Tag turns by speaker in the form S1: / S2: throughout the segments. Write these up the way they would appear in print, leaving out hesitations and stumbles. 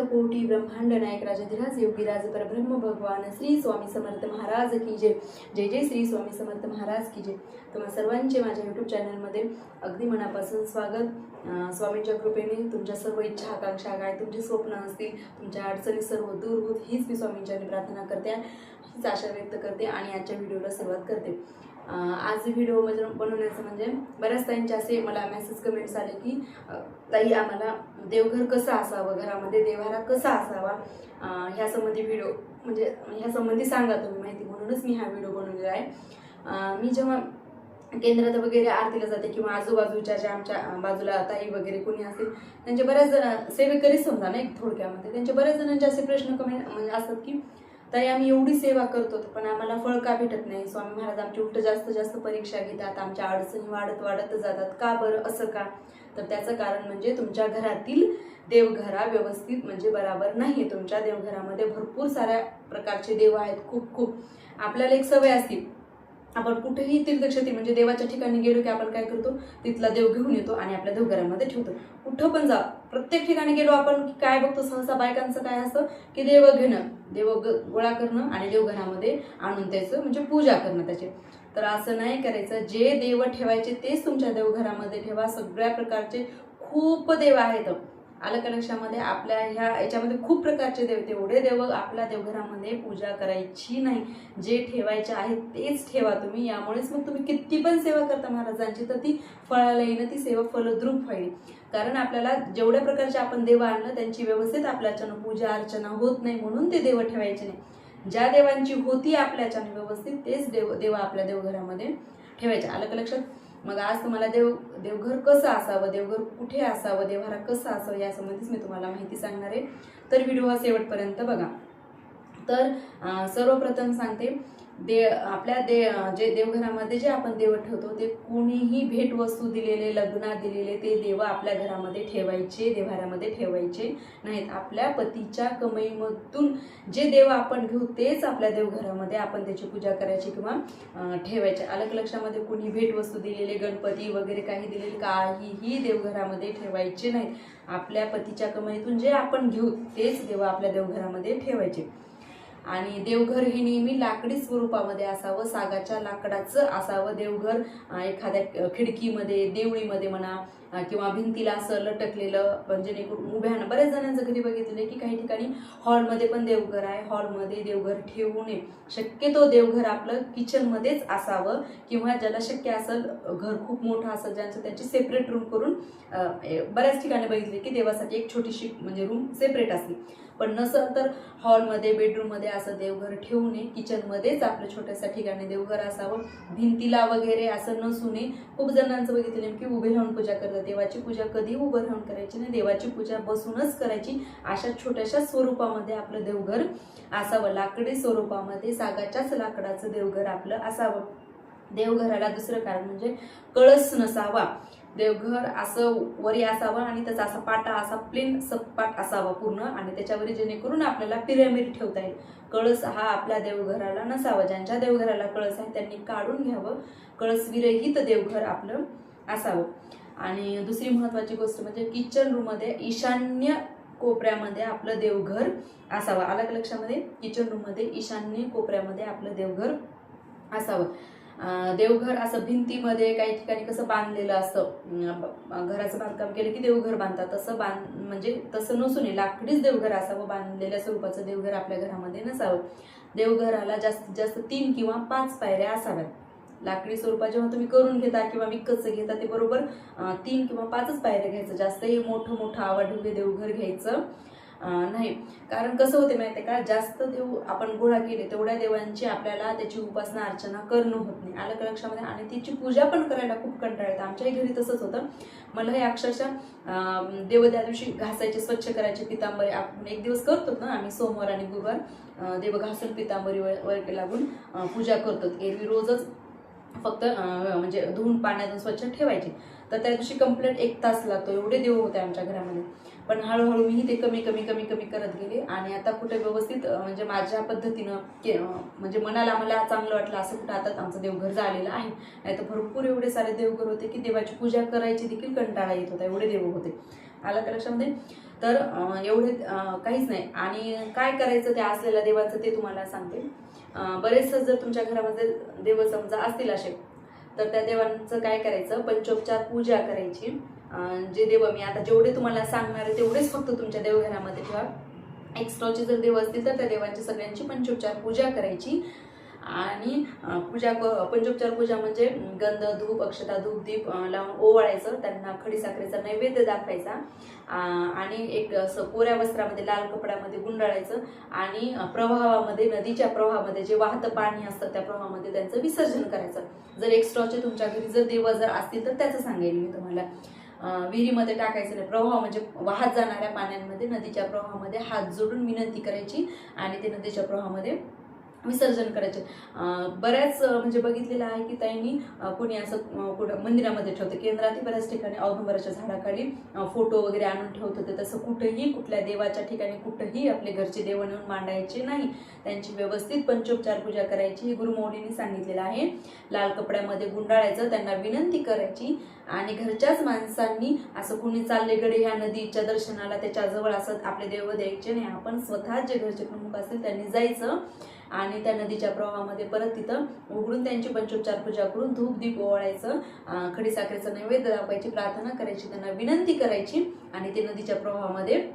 S1: कोटी ब्रह्मांड नायक राजाधिराज योगीराज परब्रह्म भगवान श्री स्वामी समर्थ महाराज की जय. जय जय श्री स्वामी समर्थ महाराज की जय. तुम्हा सर्वांचे माझ्या यूट्यूब चॅनलमध्ये अगदी मनापासून स्वागत. स्वामींच्या कृपेने तुमच्या सर्व इच्छा आकांक्षा काय तुमचे स्वप्न असतील तुमच्या अडचणी सर्व दूर होत हीच मी स्वामींच्याने प्रार्थना करते, हीच आशा व्यक्त करते आणि आजच्या व्हिडिओला सुरुवात करते. आज व्हिडिओ बनवण्याचं म्हणजे बऱ्याच ताईंचे असे मला मेसेज कमेंट्स आले की ताई आम्हाला देवघर कसं असावं, घरामध्ये देवारा कसा असावा, ह्या संबंधी व्हिडिओ म्हणजे ह्या संबंधी सांगा तुम्ही माहिती, म्हणूनच मी हा व्हिडिओ बनवलेला आहे. मी जेव्हा केंद्रात वगैरे आरतीला जाते किंवा आजूबाजूच्या ज्या आमच्या बाजूला ताई वगैरे कोणी असेल त्यांचे बऱ्याच जण सेवेकरी समजा ना एक थोडक्यामध्ये त्यांचे बऱ्याच जणांचे असे प्रश्न कमेंट म्हणजे असतात की ताई आम्ही एवढी सेवा करतो पण आम्हाला फळ का भेटत नाही. स्वामी महाराज आमची उलट जास्त परीक्षा घेतात, आमच्या अडचणी वाढत जातात, का बरं असं का? तर त्याचं कारण म्हणजे तुमच्या घरातील देवघरा व्यवस्थित म्हणजे बराबर नाही. तुमच्या देवघरामध्ये भरपूर साऱ्या प्रकारचे देव आहेत, खूप आपल्याला एक सवय असते आपण कुठेही तीर्थक्षेत्री म्हणजे देवाच्या ठिकाणी गेलो की आपण काय करतो, तिथला देव घेऊन येतो आणि आपल्या देवघरामध्ये ठेवतो. कुठं पण जा प्रत्येक ठिकाणी गेलो आपण काय बघतो, सहसा बायकांचं काय असतं की देव घेणं, देव गोळा करणं आणि देवघरामध्ये आणून त्याचं म्हणजे पूजा करणं त्याचे. तर असं नाही करायचं. जे देव ठेवायचे तेच तुमच्या देवघरामध्ये ठेवा. सगळ्या प्रकारचे खूप देव आहेत, आलं का लक्षामध्ये? आपल्या ह्या याच्यामध्ये खूप प्रकारचे देव, तेवढे देव आपल्या देवघरामध्ये पूजा करायची नाही. जे ठेवायचे आहेत तेच ठेवा तुम्ही. यामुळेच मग तुम्ही किती पण सेवा करता महाराजांची तर ती फळाला येणं, ती सेवा फलद्रूप होईल. कारण आपल्याला जेवढ्या प्रकारचे आपण देव आणलं त्यांची व्यवस्थित आपल्याच्यानं पूजा अर्चना होत नाही, म्हणून ते देव ठेवायचे नाही. ज्या देवांची होती आपल्याच्यानं व्यवस्थित तेच देव आपल्या देवघरामध्ये ठेवायचे. आलं का लक्षात? मग आज तुम्हाला देवघर कसं असावं, देवघर कुठे असावं, देवघर कसं असावं यासंबंधीच मी तुम्हाला माहिती सांगणार आहे. तर व्हिडिओ हा शेवटपर्यंत बघा. तर सर्वप्रथम सांगते आपल्या जे देवघरामध्ये जे आपण देव ठेवतो ते कोणीही भेटवस्तू दिलेले, लग्नात दिलेले ते देव आपल्या घरामध्ये ठेवायचे, देवघरामध्ये ठेवायचे नाहीत. आपल्या पतीच्या कमाईमधून जे देव आपण घेऊ तेच आपल्या देवघरामध्ये आपण त्याची पूजा करायची किंवा ठेवायचे. अलग लक्षामध्ये कोणी भेटवस्तू दिलेले, गणपती वगैरे काही दिलेले काहीही देवघरामध्ये ठेवायचे नाहीत. आपल्या पतीच्या कमाईतून जे आपण घेऊ तेच देव आपल्या देवघरामध्ये ठेवायचे. आणि देवघर हे नेहमी लाकडी स्वरूपामध्ये असावं, सागाच्या लाकडाचं असावं देवघर. एखाद्या खिडकीमध्ये, देवळीमध्ये म्हणा किंवा भिंतीला असं लटकलेलं म्हणजे उभ्यानं. बऱ्याच जणांचं कधी बघितलं की काही ठिकाणी हॉलमध्ये पण देवघर आहे, हॉलमध्ये देवघर ठेवू नये. शक्यतो देवघर आपलं किचनमध्येच असावं किंवा ज्याला शक्य असेल घर खूप मोठं असेल ज्यांचं त्यांची सेपरेट रूम करून बऱ्याच ठिकाणी बघितले की देवासाठी एक छोटीशी म्हणजे रूम सेपरेट असते. पण नसेल तर हॉलमध्ये, बेडरूममध्ये असं देवघर ठेवू नये. किचनमध्येच आपलं छोट्याशा ठिकाणी देवघर असावं. भिंतीला वगैरे असं नसू नये. खूप जणांचं बघितलं की उभे राहून पूजा करतात. देवाची पूजा कधी उभं राहून करायची नाही, देवाची पूजा बसूनच करायची. अशा छोट्याशा स्वरूपामध्ये आपलं देवघर असावं, लाकडी स्वरूपामध्ये सागाच्याच लाकडाचं देवघर आपलं असावं. देवघराला दुसरं कारण म्हणजे कळस नसावा. देवघर असं वरी असावं आणि त्याचा असा पाटा असा प्लेन सपाट असावा पूर्ण आणि त्याच्यावर जेणेकरून आपल्याला पिरॅमिड ठेवता येईल. कळस हा आपल्या देवघराला नसावा. ज्यांच्या देवघराला कळस आहे त्यांनी काढून घ्यावं. कळस विरहित देवघर आपलं असावं. आणि दुसरी महत्वाची गोष्ट म्हणजे किचन रूममध्ये ईशान्य कोपऱ्यामध्ये आपलं देवघर असावं. अलग लक्षामध्ये किचन रूममध्ये ईशान्य कोपऱ्यामध्ये आपलं देवघर असावं. देवघर असं भिंतीमध्ये काही ठिकाणी कसं बांधलेलं असतं, घराचं बांधकाम केलं की देवघर बांधतात, तसं म्हणजे तसं नसून लाकडीच देवघर असावं. बांधलेल्या स्वरूपाचं देवघर आपल्या घरामध्ये नसावं. देवघराला जास्तीत जास्त 3 किंवा 5 पायऱ्या असाव्यात. लाकडी स्वरूपात जेव्हा तुम्ही करून घेता किंवा विकतचं घेता ते बरोबर 3 किंवा 5च पायऱ्या घ्यायचं. जास्त हे मोठं आवाढव्य देवघर घ्यायचं नाही. कारण कसं होते माहिती आहे का, जास्त देव आपण गोळा केले तेवढ्या देवांची आपल्याला त्याची उपासना अर्चना करणं होत नाही. आलं लक्षामध्ये? आणि त्याची पूजा पण करायला खूप कंटाळा येतं. आमच्याही घरी तसंच होतं. मला हे अक्षरशः देव त्या दिवशी घासायचे, स्वच्छ करायचे. पितांबरी आपण एक दिवस करतो ना आम्ही, सोमवार आणि गुरुवार देव घासून पितांबरी वर लागून पूजा करतो. एरवी रोजच फक्त म्हणजे धुवून पाण्यातून स्वच्छ ठेवायचे. तर त्या दिवशी कंप्लीट 1 तास लागतो. एवढे देव होते आमच्या घरामध्ये. पण हळूहळू मी ते कमी करत गेले आणि आता कुठे व्यवस्थित म्हणजे माझ्या पद्धतीनं म्हणजे मनाला मला चांगलं वाटलं असं कुठं आता आमचं देवघर झालेलं आहे. नाही तर भरपूर एवढे सारे देवघर होते की देवाची पूजा करायची देखील कंटाळा येत होता, एवढे देव होते. आलं का लक्षामध्ये? तर एवढे काहीच नाही. आणि काय करायचं त्या असलेल्या देवाचं ते तुम्हाला सांगते. बरेच जर तुमच्या घरामध्ये देव समजा असतील असे, तर त्या देवांचं काय करायचं, पंचोपचार पूजा करायची. जे देव मी आता जेवढे तुम्हाला सांगणार आहे तेवढेच फक्त तुमच्या देवघरामध्ये ठेवा. एक्स्ट्राचे जर देव असतील तर त्या देवांची सगळ्यांची पंचोपचार पूजा करायची. आणि पंचोपचार पूजा म्हणजे गंध, धूप, अक्षता, धूप, दीप लावून ओवाळायचं. त्यांना खडीसाखरेचा नैवेद्य दाखवायचा. आणि एक असं कोऱ्या वस्त्रामध्ये लाल कपड्यामध्ये गुंडाळायचं आणि प्रवाहामध्ये, नदीच्या प्रवाहामध्ये जे वाहतं पाणी असतं त्या प्रवाहामध्ये त्यांचं विसर्जन करायचं. जर एक्स्ट्राचे तुमच्या घरी जर देव जर असतील तर त्याचं सांगेल मी तुम्हाला. विहिरीमध्ये टाकायचं नाही. प्रवाह म्हणजे वाहत जाणाऱ्या पाण्यांमध्ये, नदीच्या प्रवाहामध्ये हात जोडून विनंती करायची आणि ते नदीच्या प्रवाहामध्ये विसर्जन करायचे. बऱ्याच म्हणजे बघितलेलं आहे की ताईंनी कोणी असं कुठं मंदिरामध्ये ठेवतं. केंद्रातही बऱ्याच ठिकाणी औदुंबराच्या झाडाखाली फोटो वगैरे आणून ठेवत होते. तसं कुठंही कुठल्या देवाच्या ठिकाणी कुठंही आपले घरचे देव नेऊन मांडायचे नाही. त्यांची व्यवस्थित पंचोपचार पूजा करायची हे गुरुमौलींनी सांगितलेलं आहे. लाल कपड्यामध्ये गुंडाळायचं, त्यांना विनंती करायची आणि घरच्याच माणसांनी असं कुणी चालले गडे ह्या नदीच्या दर्शनाला त्याच्याजवळ असं आपले देव द्यायचे नाही. आपण स्वतः जे घरचे प्रमुख असतील त्यांनी जायचं आणि त्या नदीच्या प्रवाहामध्ये परत तिथं उघडून त्यांची पंचोपचार पूजा करून धूप दीप ओवाळायचं. खडीसाखरेचं नैवेद्य दाखवायची, प्रार्थना करायची, त्यांना विनंती करायची आणि ते नदीच्या प्रवाहामध्ये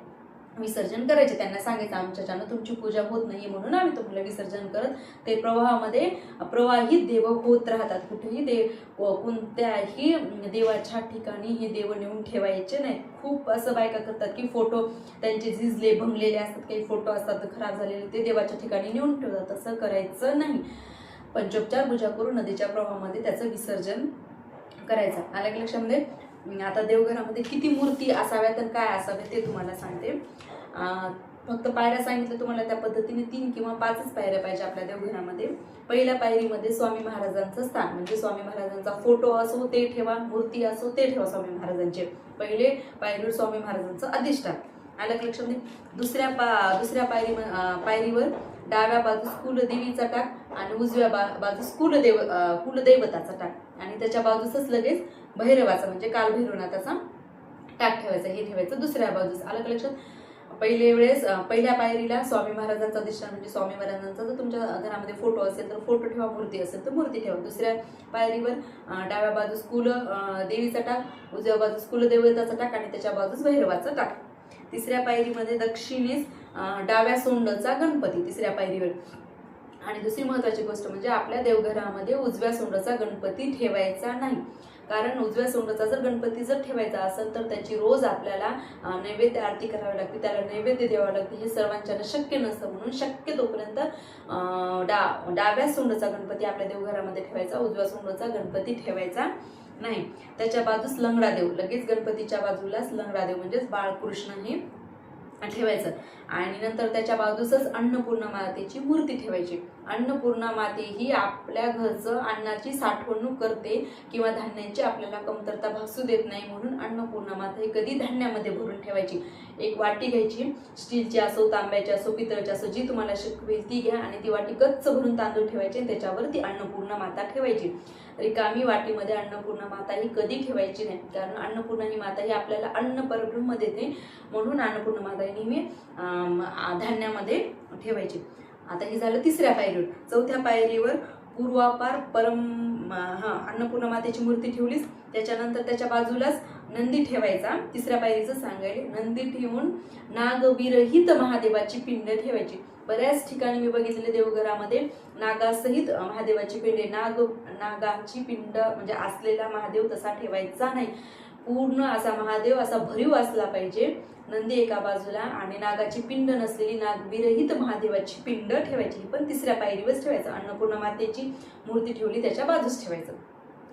S1: विसर्जन करायचे. त्यांना सांगायचं आमच्याच्यानं तुमची पूजा होत नाही म्हणून आम्ही तुम्हाला विसर्जन करत. ते प्रवाहामध्ये प्रवाहित देव होत राहतात. कुठेही ते कोणत्याही देवाच्या ठिकाणी हे देव नेऊन ठेवायचे नाही. खूप असं बायका करतात की फोटो त्यांचे झिजले भंगलेले असतात, काही फोटो असतात खराब झालेले, ते देवाच्या ठिकाणी नेऊन ठेवतात. तसं करायचं नाही. पंचोपचार पूजा करून नदीच्या प्रवाहामध्ये त्याचं विसर्जन करायचं. आलं लक्षामध्ये. आता देवघरामध्ये किती मूर्ती असाव्यात आणि काय असाव्यात ते तुम्हाला सांगते. फक्त पायऱ्या सांगितलं तुम्हाला त्या पद्धतीने 3 किंवा 5च पायऱ्या पाहिजे आपल्या देवघरामध्ये. पहिल्या पायरीमध्ये स्वामी महाराजांचं स्थान म्हणजे स्वामी महाराजांचा फोटो असो ते ठेवा, मूर्ती असो ते ठेवा स्वामी महाराजांचे. पहिले पायरीवर स्वामी महाराजांचं अधिष्ठान. आलं लक्षामध्ये. दुसऱ्या पायरीवर डाव्या बाजूस कुलदेवीचा टाक आणि उजव्या बाजूस कुलदैवताचा टाक आणि त्याच्या बाजूसच लगेच भैरवाचा म्हणजे कालभैरवनाथाचा टाक ठेवायचा. हे ठेवायचं दुसऱ्या बाजूस. आलं लक्षात. पहिल्या पायरीला स्वामी महाराजांचा अधिष्ठान म्हणजे स्वामी महाराजांचा जर तुमच्या घरामध्ये फोटो असेल तर फोटो ठेवा, मूर्ती असेल तर मूर्ती ठेवा. दुसऱ्या पायरीवर डाव्या बाजूस देवीचा टाक, उजव्या बाजूस कुलदेवताचा टाक आणि त्याच्या बाजूस भैरवाचा टाक. तिसऱ्या पायरीमध्ये दक्षिणेस डाव्या सोंडचा गणपती तिसऱ्या पायरीवर. आणि दुसरी महत्वाची गोष्ट म्हणजे आपल्या देवघरामध्ये उजव्या सोंडचा गणपती ठेवायचा नाही. कारण उजव्या सोंडचा जर गणपती जर ठेवायचा असेल तर त्याची रोज आपल्याला नैवेद्य आरती करावी लागते, त्याला नैवेद्य द्यावं लागते. हे सर्वांच्यानं शक्य नसतं. म्हणून शक्य तोपर्यंत डाव्या सोंडचा गणपती आपल्या देवघरामध्ये ठेवायचा, उजव्या सोंडचा गणपती ठेवायचा नाही. त्याच्या बाजूस लंगडा देव, लगेच गणपतीच्या बाजूलाच लंगडा देव म्हणजेच बाळकृष्ण हे ठेवायचं. आणि नंतर त्याच्या बाजूसच अन्नपूर्णा मातेची मूर्ती ठेवायची. अन्नपूर्णा माते ही आपल्या घरचं अन्नाची साठवणूक करते किंवा धान्यांची आपल्याला कमतरता भासू देत नाही म्हणून अन्नपूर्णा माता ही कधी धान्यामध्ये भरून ठेवायची. एक वाटी घ्यायची, स्टीलची असो, तांब्याची असो, पितळची असो, जी तुम्हाला शक्य होईल ती घ्या आणि ती वाटी गच्च भरून तांदूळ ठेवायचे आणि त्याच्यावर ती अन्नपूर्णा माता ठेवायची. रिकामी वाटीमध्ये अन्नपूर्णा माता ही कधी ठेवायची नाही. कारण अन्नपूर्णा ही माता ही आपल्याला अन्न परब्रह्म देते म्हणून अन्नपूर्णा माता ही नेहमी धान्यामध्ये ठेवायची. आता हे झालं तिसऱ्या पायरीवर. चौथ्या पायरीवर पूर्वापार अन्नपूर्णा मातेची मूर्ती ठेवलीच. त्याच्यानंतर त्याच्या बाजूलाच नंदी ठेवायचा. तिसऱ्या पायरीचं सांगायले. नंदी ठेवून नागविरहित महादेवाची पिंड ठेवायची. बऱ्याच ठिकाणी मी बघितलेले देवघरामध्ये नागासहित महादेवाची पिंड, नागाची पिंड म्हणजे असलेला महादेव तसा ठेवायचा नाही. पूर्ण असा महादेव असा भरीव असला पाहिजे. नंदी एका बाजूला आणि नागाची पिंड नसलेली नागविरहित महादेवाची पिंड ठेवायची. ही पण तिसऱ्या पायरीवरच ठेवायचं. अन्नपूर्णा मातेची मूर्ती ठेवली त्याच्या बाजूस ठेवायचं.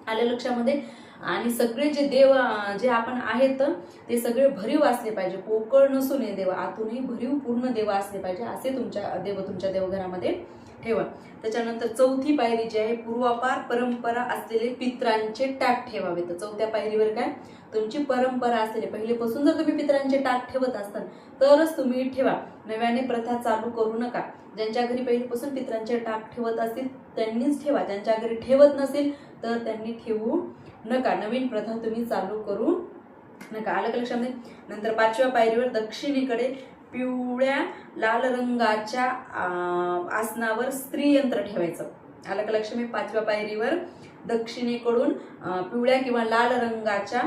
S1: आलं लक्षामध्ये. आणि सगळे जे देव जे आपण आहेत ते सगळे भरीव असले पाहिजे, पोकळ नसून हे देव, आतूनही भरीव पूर्ण देव असले पाहिजे असे तुमच्या देवघरामध्ये ठेवा. त्याच्यानंतर चौथी पायरी जी आहे पूर्वापार परंपरा असलेले पित्रांचे टाक ठेवावे. तर चौथ्या पायरीवर काय तुमची परंपरा असलेले पहिलेपासून जर तुम्ही पित्रांचे टाक ठेवत असाल तरच तुम्ही ठेवा. नव्याने प्रथा चालू करू नका. ज्यांच्या घरी पहिलेपासून पित्रांचे टाक ठेवत असतील त्यांनीच ठेवा. ज्यांच्या घरी ठेवत नसेल तर त्यांनी ठेवू नका. नवीन प्रथा तुम्ही चालू करू नका. आलं का लक्षामध्ये? नंतर 5व्या पायरीवर दक्षिणेकडे पिवळ्या लाल रंगाच्या आसनावर स्त्री यंत्र ठेवायचं. आलं का लक्षामध्ये? 5व्या पायरीवर दक्षिणेकडून पिवळ्या किंवा लाल रंगाच्या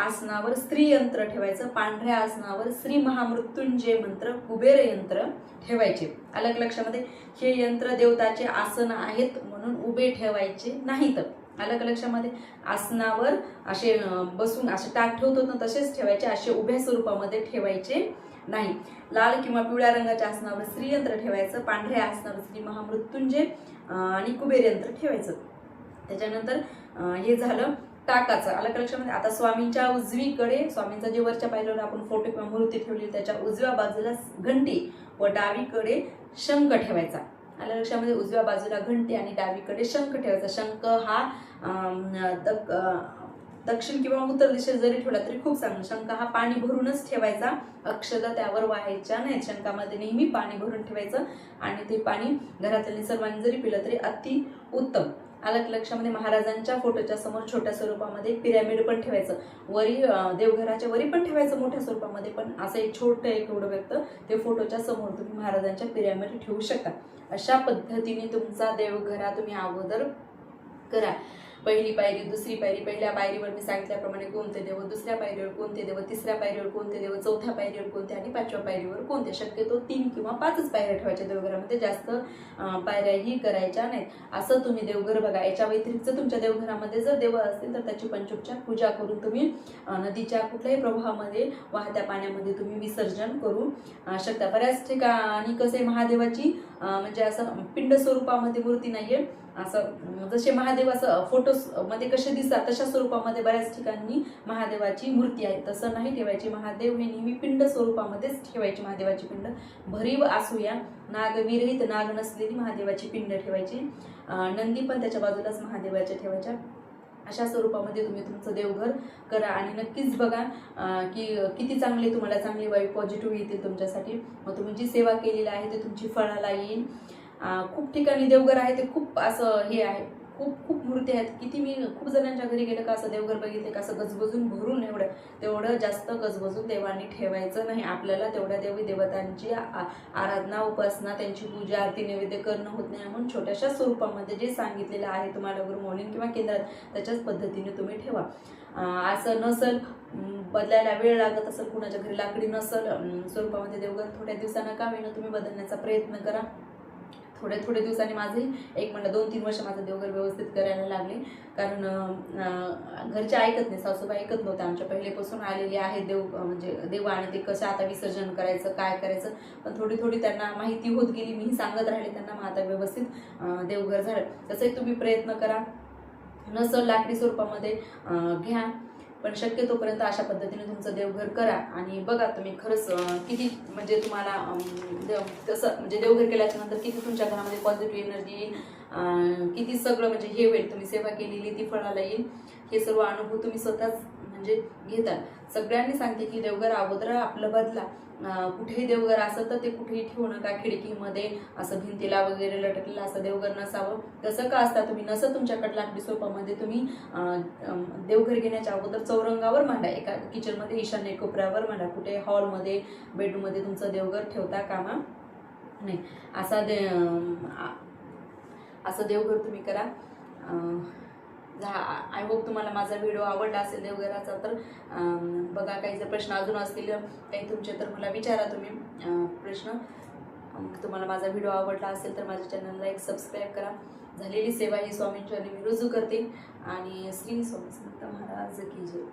S1: आसनावर स्त्री यंत्र ठेवायचं. पांढऱ्या आसनावर श्री महामृत्युंजय मंत्र कुबेर यंत्र ठेवायचे. आलं का लक्षामध्ये? हे यंत्र देवताचे आसन आहेत म्हणून उभे ठेवायचे नाहीत. आलं का लक्षामध्ये? आसनावर असे बसून असे टाक ठेवतो ना तसेच ठेवायचे, असे उभ्या स्वरूपामध्ये ठेवायचे नाही. लाल किंवा पिवळ्या रंगाच्या आसनावर श्रीयंत्र ठेवायचं. पांढऱ्या आसनावर श्री महामृत्युंजय आणि कुबेर यंत्र ठेवायचं. त्याच्यानंतर हे झालं टाकाचं. आलं का लक्षामध्ये? आता स्वामींच्या उजवीकडे, स्वामींचा जे वरच्या पायरीवर आपण फोटो किंवा मूर्ती ठेवली त्याच्या उजव्या बाजूला घंटी व डावीकडे शंख ठेवायचा. आलं लक्षामध्ये? उजव्या बाजूला घंटी आणि डावीकडे शंख ठेवायचा. शंख हा दक्षिण किंवा उत्तर दिशेत जरी ठेवला तरी खूप चांगलं. शंख हा पाणी भरूनच ठेवायचा, अक्षता त्यावर वाहायच्या नाहीत. शंखामध्ये नेहमी पाणी भरून ठेवायचं आणि ते पाणी घरातल्या सर्वांनी जरी पिलं तरी अति उत्तम. आलं लक्षामध्ये? महाराजांच्या फोटोच्या समोर छोट्या स्वरूपामध्ये पिरॅमिड पण ठेवायचं. वरी देवघराच्या वरी पण ठेवायचं मोठ्या स्वरूपामध्ये, पण असं एक छोटं एक एवढं व्यक्त ते फोटोच्या समोर तुम्ही महाराजांच्या पिरॅमिड ठेवू शकता. अशा पद्धतीने तुमचा देवघरा तुम्ही अगोदर करा. पहिली पायरी, दुसरी पायरी, पहिल्या पायरीवर मी सांगितल्याप्रमाणे कोणते देव, दुसऱ्या पायरीवर कोणते देव, तिसऱ्या पायरीवर कोणते देव, चौथ्या पायरीवर कोणते आणि 5व्या पायरीवर कोणते. शक्यतो 3 किंवा 5च पायऱ्या ठेवायच्या देवघरामध्ये, जास्त पायऱ्याही करायच्या नाहीत. असं तुम्ही देवघर बघा. याच्या व्यतिरिक्त तुमच्या देवघरामध्ये जर देव असतील तर त्याची पंचोपचार पूजा करून तुम्ही नदीच्या कुठल्याही प्रवाहामध्ये वाहत्या पाण्यामध्ये तुम्ही विसर्जन करू शकता. बऱ्याच ठिकाणी कसे महादेवाची म्हणजे असं पिंड स्वरूपामध्ये मूर्ती नाहीये, असं जसे महादेव असं फोटो मध्ये कसे दिसतात तशा स्वरूपामध्ये बऱ्याच ठिकाणी महादेवाची मूर्ती आहे. तसं नाही ठेवायची. महादेव हे नेहमी पिंड स्वरूपामध्येच ठेवायची. महादेवाची पिंड भरीव असूया, नागविरहित, नाग नसलेली महादेवाची पिंड ठेवायची. नंदी पण त्याच्या बाजूलाच महादेवाच्या ठेवायच्या. अशा स्वरूपामध्ये तुम्ही तुमचं देवघर करा आणि नक्कीच बघा की किती चांगले तुम्हाला चांगली वाईब पॉझिटिव्ह येतील तुमच्यासाठी. मग तुम्ही जी सेवा केलेली आहे ते तुमची फळाला येईल. खूप ठिकाणी देवघर आहे ते खूप असं हे आहे, खूप मूर्ती आहेत. किती मी खूप जणांच्या घरी गेलं का असं देवघर बघितले का असं गजबजून भरून तेवढं जास्त गजबजून देवांनी ठेवायचं नाही. आपल्याला तेवढ्या देवी देवतांची आराधना, उपासना, त्यांची पूजा, आरती, नैवेद्य करणं होत नाही. म्हणून छोट्याशा स्वरूपामध्ये जे सांगितलेलं आहे तुम्हाला गुरु मौलिन किंवा केंद्रात त्याच्याच पद्धतीने तुम्ही ठेवा. असं नसल बदलायला वेळ लागत असेल, कुणाच्या घरी लाकडी नसल स्वरूपामध्ये देवघर थोड्या दिवसांना का होईना तुम्ही बदलण्याचा प्रयत्न करा. थोड्या दिवसांनी माझे 2-3 वर्ष माझं देवघर व्यवस्थित करायला लागले. कारण घरचे ऐकत नाही, सासूबाई ऐकत नव्हत्या. आमच्या पहिलेपासून आलेले आहेत म्हणजे देव आणि ते कसं आता विसर्जन करायचं, काय करायचं. पण थोडी त्यांना माहिती होत गेली. मीही सांगत राहिले त्यांना. मग आता व्यवस्थित देवघर झालं. तसंही तुम्ही प्रयत्न करा. नसल लाकडी स्वरूपामध्ये घ्या, पण शक्यतोपर्यंत अशा पद्धतीने तुमचं देवघर करा आणि बघा तुम्ही खरंच किती म्हणजे तुम्हाला तसं म्हणजे देवघर केल्याच्या नंतर किती तुमच्या घरामध्ये पॉझिटिव्ह एनर्जी येईल, किती सगळं म्हणजे हे होईल. तुम्ही सेवा केलेली ती फळाला येईल. हे सर्व अनुभव तुम्ही स्वतःच म्हणजे घेता. सगळ्यांनी सांगते की देवघर अगोदर आपलं बदला. कुठेही देवघर असं तर ते कुठेही ठेवू नका. खिडकीमध्ये असं भिंतीला वगैरे लटकलेलं असं देवघर नसावं. तसं का असतं तुम्ही नसं तुमच्याकडे लाकडी स्वरूपामध्ये तुम्ही देवघर घेण्याच्या अगोदर चौरंगावर मांडा. एका किचनमध्ये ईशान्य कोपऱ्यावर मांडा. कुठे हॉलमध्ये, बेडरूममध्ये तुमचं देवघर ठेवता कामा नाही. असं देवघर तुम्ही करा. आय होप तुम्हाला माझा व्हिडिओ आवडला असेल देवघराचा. तर बघा, काही जर प्रश्न अजून असतील काही तुमचे तर मला विचारा तुम्ही प्रश्न. तुम्हाला माझा व्हिडिओ आवडला असेल तर माझ्या चॅनलला एक सबस्क्राईब करा. झालेली सेवा ही स्वामींच्या मी रुजू करते आणि श्री स्वामी समर्थ महाराज की जय.